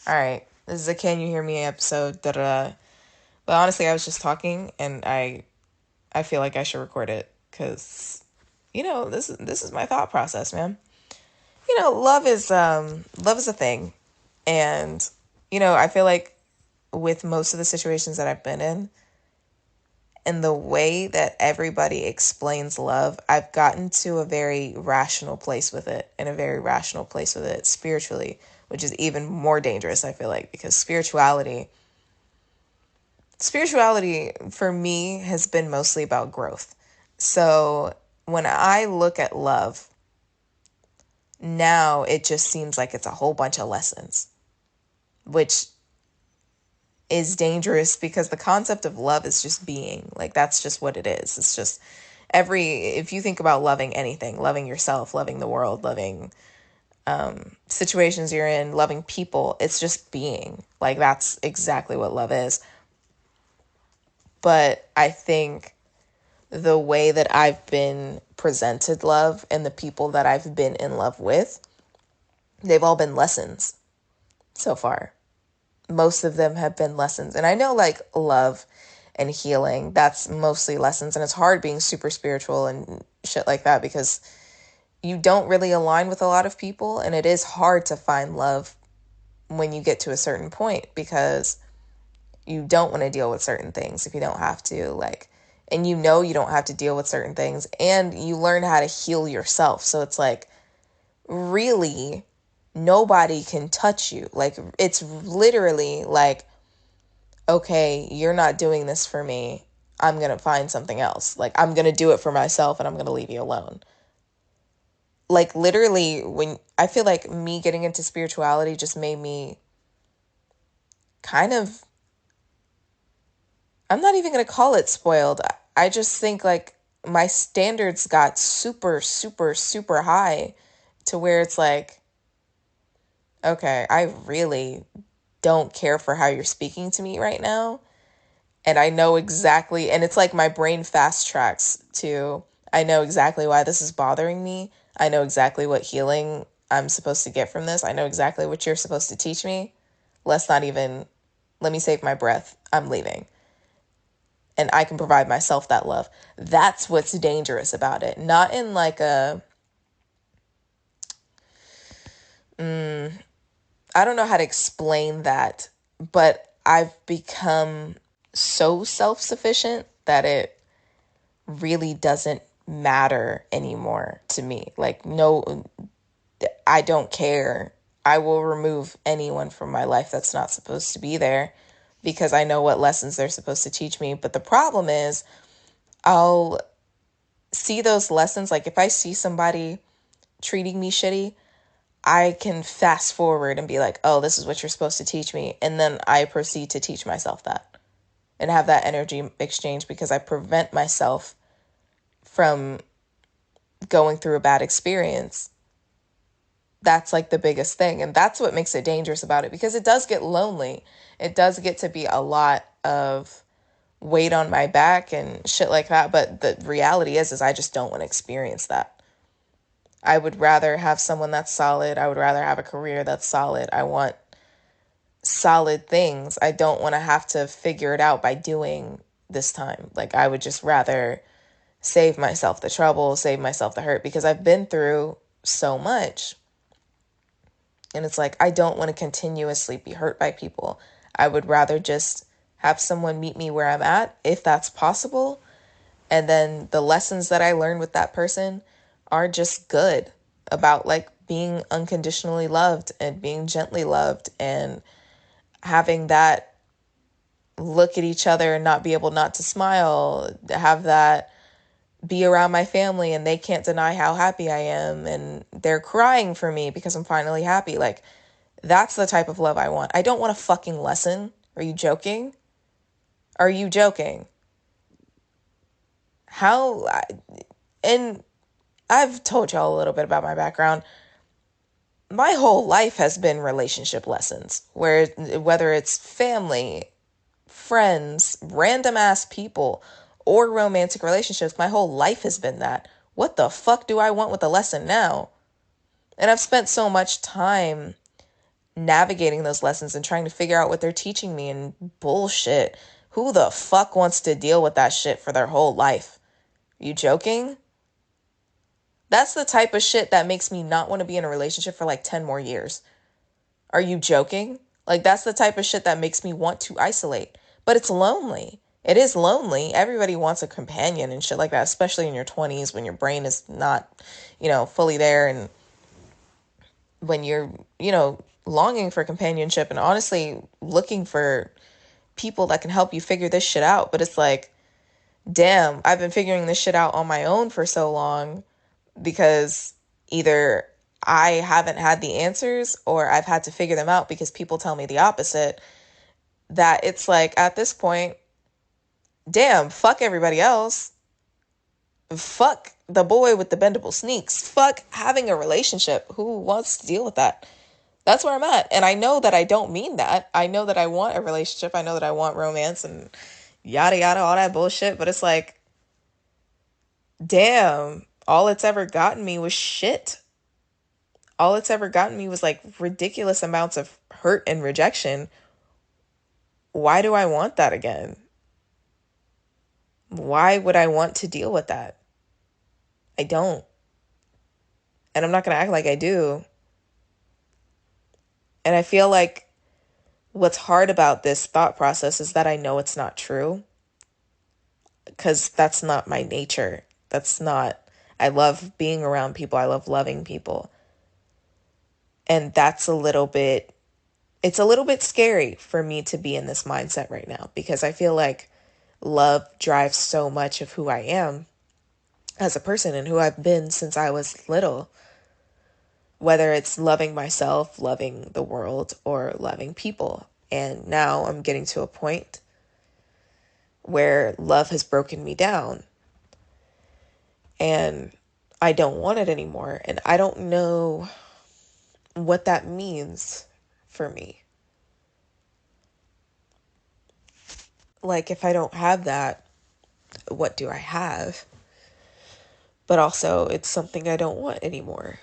All right, this is a Can You Hear Me episode. Da da. But honestly, I was just talking, and I feel like I should record it because, this is my thought process, man. Love is a thing, and I feel like with most of the situations that I've been in, and the way that everybody explains love, I've gotten to a very rational place with it, and a very rational place with it spiritually, which is even more dangerous. I feel like because spirituality for me has been mostly about growth. So when I look at love, now it just seems like it's a whole bunch of lessons, which is dangerous because the concept of love is just being. Like, that's just what it is. It's just if you think about loving anything, loving yourself, loving the world, loving situations you're in, loving people, it's just being. Like, that's exactly what love is. But I think the way that I've been presented love and the people that I've been in love with, they've all been lessons so far. Most of them have been lessons. And I know like love and healing, that's mostly lessons. And it's hard being super spiritual and shit like that because you don't really align with a lot of people. And it is hard to find love when you get to a certain point because you don't want to deal with certain things if you don't have to. And you don't have to deal with certain things, and you learn how to heal yourself. So it's like, really, nobody can touch you. Like, it's literally like, okay, you're not doing this for me. I'm going to find something else. Like, I'm going to do it for myself and I'm going to leave you alone. Like, literally, when I feel like me getting into spirituality just made me kind of, I'm not even going to call it spoiled. I just think like my standards got super, super, super high to where it's like, okay, I really don't care for how you're speaking to me right now. And I know exactly, and it's like my brain fast tracks to, I know exactly why this is bothering me. I know exactly what healing I'm supposed to get from this. I know exactly what you're supposed to teach me. Let's not even, let me save my breath. I'm leaving. And I can provide myself that love. That's what's dangerous about it. Not in like I don't know how to explain that, but I've become so self sufficient that it really doesn't matter anymore to me. Like, no, I don't care. I will remove anyone from my life that's not supposed to be there because I know what lessons they're supposed to teach me. But the problem is, I'll see those lessons. Like, if I see somebody treating me shitty, I can fast forward and be like, oh, this is what you're supposed to teach me. And then I proceed to teach myself that and have that energy exchange because I prevent myself from going through a bad experience. That's like the biggest thing. And that's what makes it dangerous about it because it does get lonely. It does get to be a lot of weight on my back and shit like that. But the reality is I just don't want to experience that. I would rather have someone that's solid. I would rather have a career that's solid. I want solid things. I don't want to have to figure it out by doing this time. Like, I would just rather save myself the trouble, save myself the hurt because I've been through so much. And it's like, I don't want to continuously be hurt by people. I would rather just have someone meet me where I'm at, if that's possible. And then the lessons that I learned with that person are just good about like being unconditionally loved and being gently loved and having that look at each other and not be able not to smile, have that be around my family and they can't deny how happy I am and they're crying for me because I'm finally happy. Like, that's the type of love I want. I don't want a fucking lesson. Are you joking? Are you joking? How and I've told y'all a little bit about my background. My whole life has been relationship lessons, whether it's family, friends, random ass people, or romantic relationships, my whole life has been that. What the fuck do I want with a lesson now? And I've spent so much time navigating those lessons and trying to figure out what they're teaching me and bullshit. Who the fuck wants to deal with that shit for their whole life? You joking? That's the type of shit that makes me not want to be in a relationship for like 10 more years. Are you joking? Like, that's the type of shit that makes me want to isolate. But it's lonely. It is lonely. Everybody wants a companion and shit like that, especially in your 20s when your brain is not, fully there, and when you're, longing for companionship and honestly looking for people that can help you figure this shit out. But it's like, damn, I've been figuring this shit out on my own for so long because either I haven't had the answers or I've had to figure them out because people tell me the opposite, that it's like, at this point, damn, fuck everybody else. Fuck the boy with the bendable sneaks. Fuck having a relationship. Who wants to deal with that? That's where I'm at. And I know that I don't mean that. I know that I want a relationship. I know that I want romance and yada yada, all that bullshit. But it's like, damn, all it's ever gotten me was shit. All it's ever gotten me was like ridiculous amounts of hurt and rejection. Why do I want that again? Why would I want to deal with that? I don't. And I'm not going to act like I do. And I feel like what's hard about this thought process is that I know it's not true. Because that's not my nature. I love being around people. I love loving people. And it's a little bit scary for me to be in this mindset right now because I feel like love drives so much of who I am as a person and who I've been since I was little. Whether it's loving myself, loving the world, or loving people. And now I'm getting to a point where love has broken me down. And I don't want it anymore. And I don't know what that means for me. Like, if I don't have that, what do I have? But also, it's something I don't want anymore.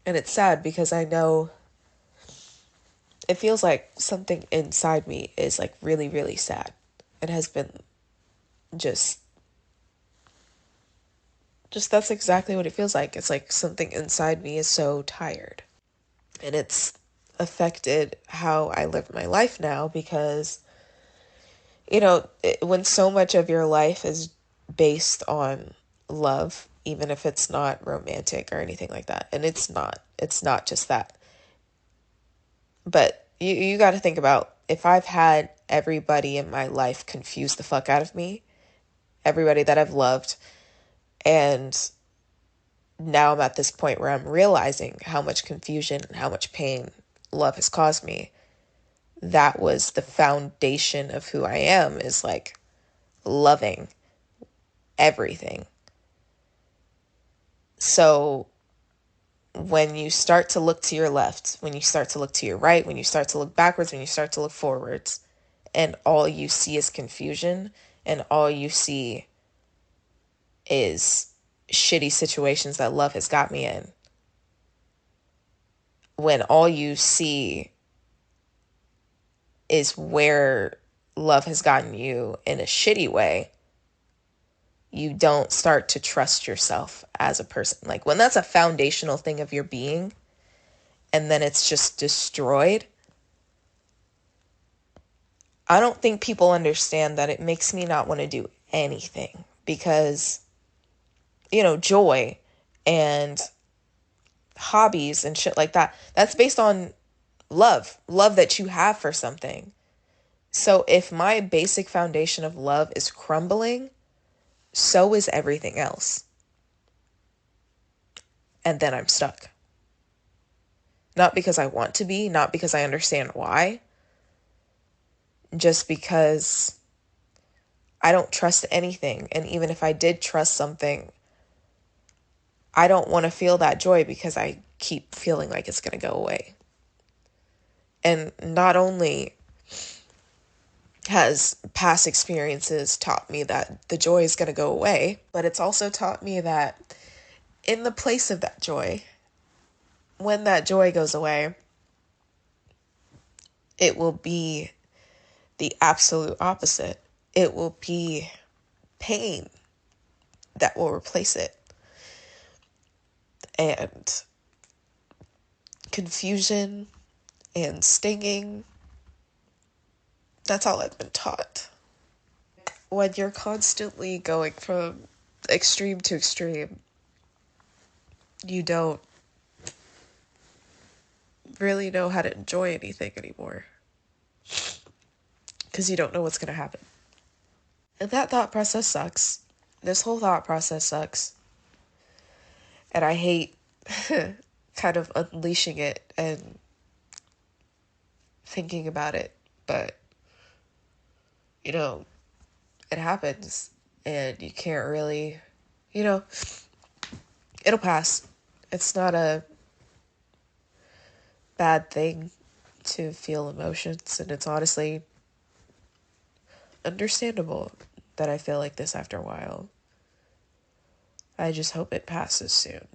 And it's sad because I know it feels like something inside me is like really, really sad. It has been just that's exactly what it feels like. It's like something inside me is so tired. And it's affected how I live my life now because, when so much of your life is based on love, even if it's not romantic or anything like that, and it's not just that. But you got to think about if I've had everybody in my life confuse the fuck out of me, everybody that I've loved, and now I'm at this point where I'm realizing how much confusion and how much pain love has caused me. That was the foundation of who I am, is like loving everything. So when you start to look to your left, when you start to look to your right, when you start to look backwards, when you start to look forwards, and all you see is confusion, and all you see is shitty situations that love has got me in, when all you see is where love has gotten you in a shitty way, you don't start to trust yourself as a person. Like, when that's a foundational thing of your being and then it's just destroyed, I don't think people understand that it makes me not want to do anything because, joy and hobbies and shit like that, that's based on love that you have for something. So if my basic foundation of love is crumbling, so is everything else. And then I'm stuck. Not because I want to be, not because I understand why, just because I don't trust anything. And even if I did trust something, I don't want to feel that joy because I keep feeling like it's going to go away. And not only has past experiences taught me that the joy is going to go away, but it's also taught me that in the place of that joy, when that joy goes away, it will be the absolute opposite. It will be pain that will replace it, and confusion and stinging. That's all I've been taught. When you're constantly going from extreme to extreme, you don't really know how to enjoy anything anymore because you don't know what's going to happen. And that thought process sucks. This whole thought process sucks. And I hate kind of unleashing it and thinking about it. But, you know, it happens. And you can't really, you know, it'll pass. It's not a bad thing to feel emotions. And it's honestly understandable that I feel like this after a while. I just hope it passes soon.